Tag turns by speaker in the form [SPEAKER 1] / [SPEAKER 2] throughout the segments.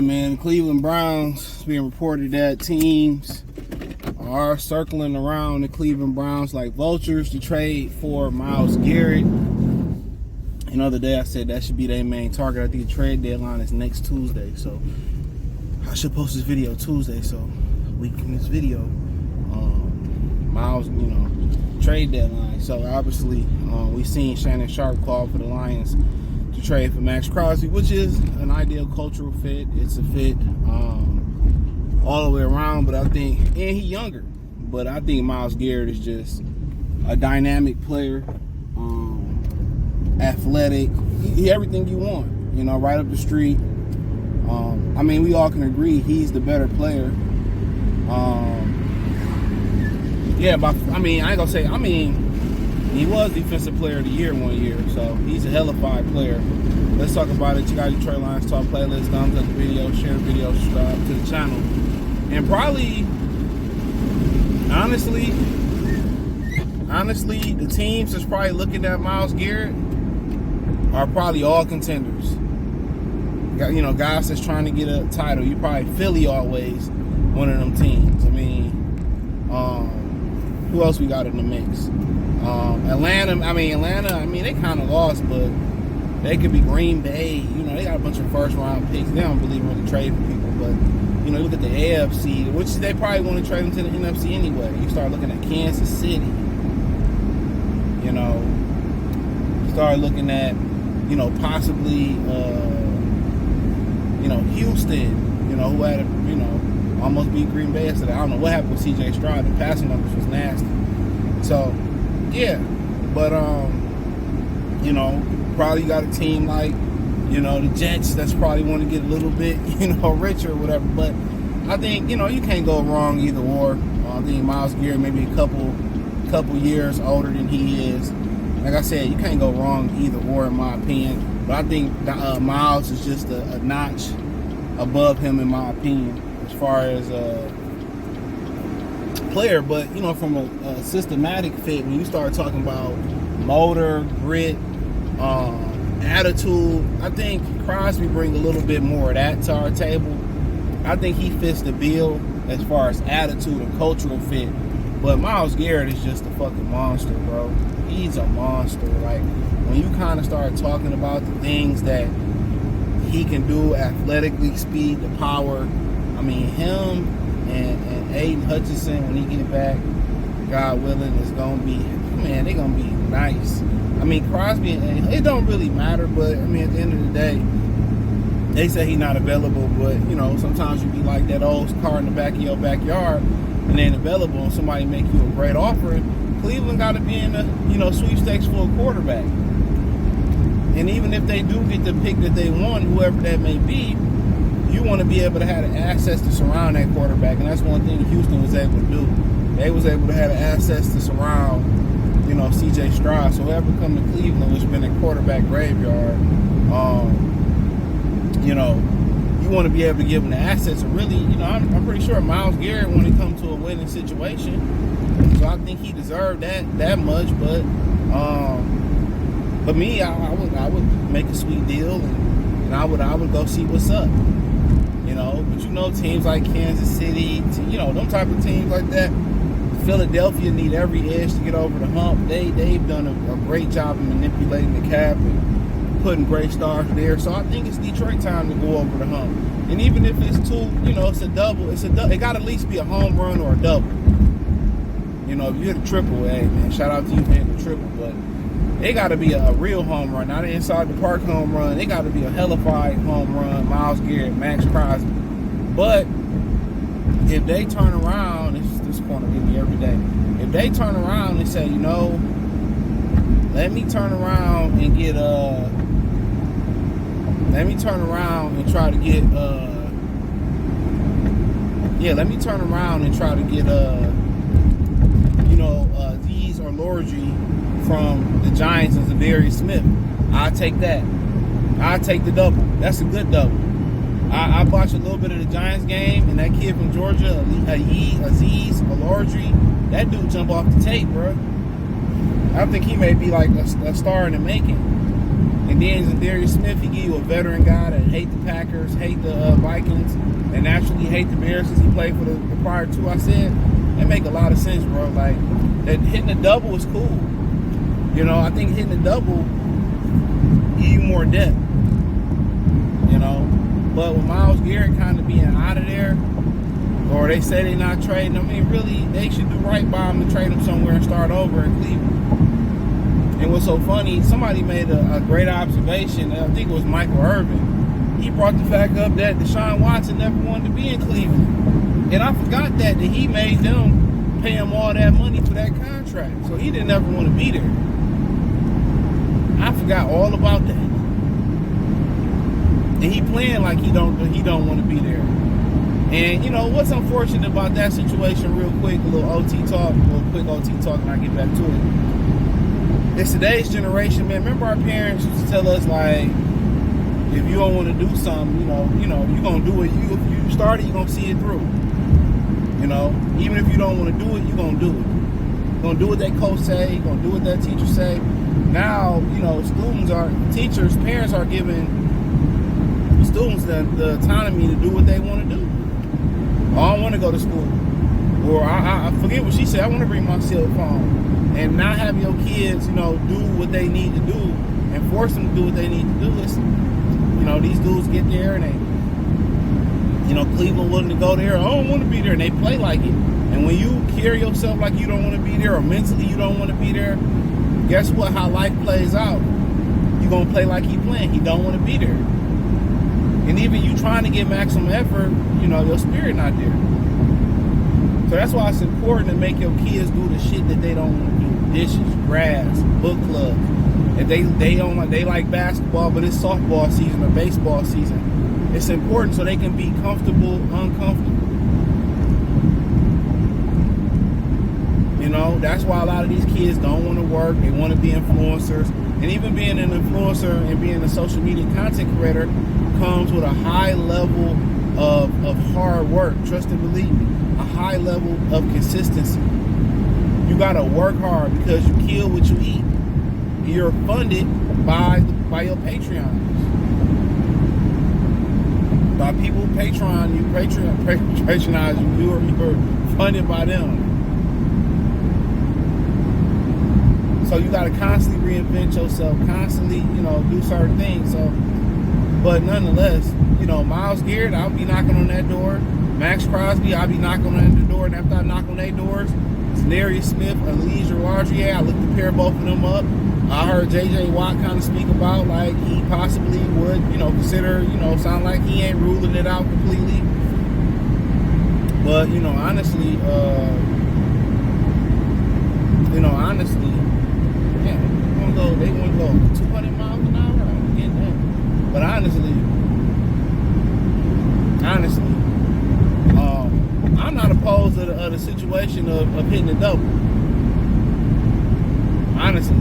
[SPEAKER 1] right, man. Cleveland Browns, it's being reported that teams are circling around the Cleveland Browns like vultures to trade for Myles Garrett. And the other day I said that should be their main target. I think the trade deadline is next Tuesday. So I should post this video Tuesday. So we can this video. Myles, trade deadline. So obviously we've seen Shannon Sharp call for the Lions to trade for Max Crosby, which is an ideal cultural fit. It's a fit all the way around, but I think, and he's younger, but I think Myles Garrett is just a dynamic player, athletic, he everything you want, right up the street. I mean, we all can agree he's the better player. Yeah, but I ain't gonna say, he was Defensive Player of the Year one year, so he's a hellified player. Let's talk about it. You got Detroit Lions Talk playlist, thumbs up the video, share the video, subscribe to the channel. And probably, honestly, the teams that's probably looking at Myles Garrett are probably all contenders. Guys that's trying to get a title. You probably Philly always one of them teams. Who else we got in the mix? Atlanta, they kind of lost, but they could be Green Bay. They got a bunch of first-round picks. They don't really want to trade for people, but, look at the AFC, which they probably want to trade them to the NFC anyway. You start looking at Kansas City. Start looking at, possibly, Houston, who had, almost beat Green Bay yesterday. I don't know what happened with C.J. Stroud. The passing numbers was nasty. So, yeah. But, probably got a team like, the Jets that's probably want to get a little bit, richer or whatever. But I think, you can't go wrong either or. I think Myles Garrett maybe a couple years older than he is. Like I said, you can't go wrong either or in my opinion. But I think Myles is just a notch above him in my opinion as far as player. But, from a systematic fit, when you start talking about motor, grit, attitude, I think Crosby brings a little bit more of that to our table. I think he fits the bill as far as attitude and cultural fit. But Myles Garrett is just a fucking monster, bro. He's a monster. Like, when you kind of start talking about the things that he can do athletically, speed, the power, him and Aiden Hutchinson, when he get it back, God willing, is going to be, they're going to be nice. Crosby, it don't really matter, but, at the end of the day, they say he's not available, but, sometimes you be like that old car in the back of your backyard and they ain't available and somebody make you a great offer. Cleveland got to be in the, sweepstakes for a quarterback. And even if they do get the pick that they want, whoever that may be, you want to be able to have the assets to surround that quarterback. And that's one thing Houston was able to do. They was able to have the assets to surround, C.J. Stroud. So whoever come to Cleveland, which been a quarterback graveyard, you want to be able to give them the assets. And really, I'm pretty sure Myles Garrett, when it comes to a winning situation, so I think he deserved that much. But me, I would make a sweet deal, and I would go see what's up. But teams like Kansas City, them type of teams like that. Philadelphia need every edge to get over the hump. They've done a great job of manipulating the cap and putting great stars there. So I think it's Detroit time to go over the hump. And even if it's two, it's a double. It got to at least be a home run or a double. If you hit a triple, hey man, shout out to you for hitting a triple. But it got to be a real home run, not an inside the park home run. It got to be a hellified home run. Myles Garrett, Max Crosby. But if they turn around, this corner give me every day. If they turn around and say, let me turn around and get let me turn around and try to get Z's or Lordry from the Giants and Zavarius Smith. I'll take that. I'll take the double. That's a good double. I watched a little bit of the Giants game, and that kid from Georgia, Aziz Lordry, that dude jump off the tape, bro. I think he may be like a star in the making. And then Darius Smith, he give you a veteran guy that hate the Packers, hate the Vikings, and actually hate the Bears since he played for the prior two. I said that make a lot of sense, bro. Like that hitting the double is cool. You know, I think hitting the double give you more depth. You know, but with Myles Garrett kind of being out of there, or they say they're not trading, I mean, really, they should do right by him and trade him somewhere and start over in Cleveland. And what's so funny, somebody made a great observation, I think it was Michael Irvin. He brought the fact up that Deshaun Watson never wanted to be in Cleveland. And I forgot that he made them pay him all that money for that contract. So he didn't ever want to be there. I forgot all about that. And he playing like he don't want to be there. And you know what's unfortunate about that situation, real quick, a little quick OT talk, and I get back to it. It's today's generation, man. Remember our parents used to tell us, like, if you don't want to do something, you know, you're gonna do it. If you start it, you're gonna see it through. You know, even if you don't want to do it, you're gonna do it. You're gonna do what that coach say. You're gonna do what that teacher say. Now, you know, parents are giving students the autonomy to do what they want to do. I don't want to go to school, or I forget what she said. I want to bring my cell phone, and not have your kids, you know, do what they need to do and force them to do what they need to do. Listen, you know, these dudes get there and they, you know, Cleveland willing to go there. I don't want to be there, and they play like it. And when you carry yourself like you don't want to be there, or mentally you don't want to be there, guess what? How life plays out, you're gonna play like he playing. He don't want to be there. And even you trying to get maximum effort, you know, your spirit not there. So that's why it's important to make your kids do the shit that they don't want to do. Dishes, grass, book clubs. If they like basketball, but it's softball season or baseball season, it's important so they can be comfortable, uncomfortable. You know, that's why a lot of these kids don't want to work. They want to be influencers. And even being an influencer and being a social media content creator comes with a high level of hard work. Trust and believe me. A high level of consistency. You gotta work hard because you kill what you eat. You're funded by your Patreons. By people patronize you. You're funded by them. So you gotta constantly reinvent yourself, constantly, you know, do certain things. So, but nonetheless, you know, Myles Garrett, I'll be knocking on that door. Max Crosby, I'll be knocking on the door, and after I knock on their doors, Darius Smith, Elijah Rodriguez, I looked to pair both of them up. I heard J.J. Watt kind of speak about, like, he possibly would, you know, consider, you know, sound like he ain't ruling it out completely. But, you know, honestly, yeah, they want to go 200 miles an hour. I'm getting that. But honestly, I'm not opposed to the situation of hitting the double. Honestly.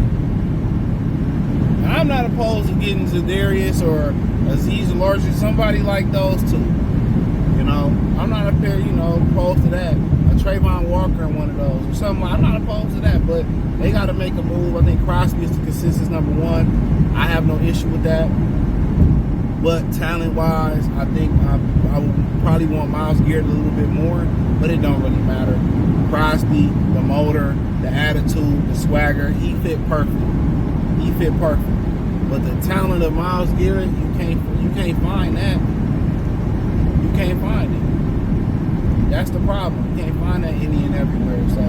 [SPEAKER 1] I'm not opposed to getting Zadarius or Azeez Larger, somebody like those two. You know, I'm not opposed to that. A Trayvon Walker and one of those or something. I'm not opposed to that, but they got to make a move. I think Crosby is the consensus number one. I have no issue with that. But talent-wise, I think I would probably want Myles Garrett a little bit more, but it don't really matter. Crosby, the motor, the attitude, the swagger, he fit perfect. But the talent of Myles Garrett, you can't find that. You can't find it. That's the problem. You can't find that any and everywhere. So,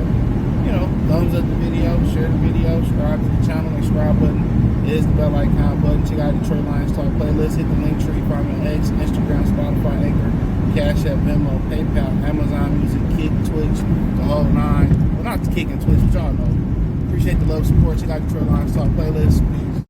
[SPEAKER 1] you know, thumbs up the video, share the video, subscribe to the channel, the subscribe button is the bell icon button. Check out Detroit Lions Talk playlist. Hit the link tree, find me on X, Instagram, Spotify, Anchor, Cash App, Venmo, PayPal, Amazon Music, Kick, Twitch, the whole nine. Well, not the Kick and Twitch, but y'all know. Appreciate the love, support. Check out Detroit Lions Talk playlist.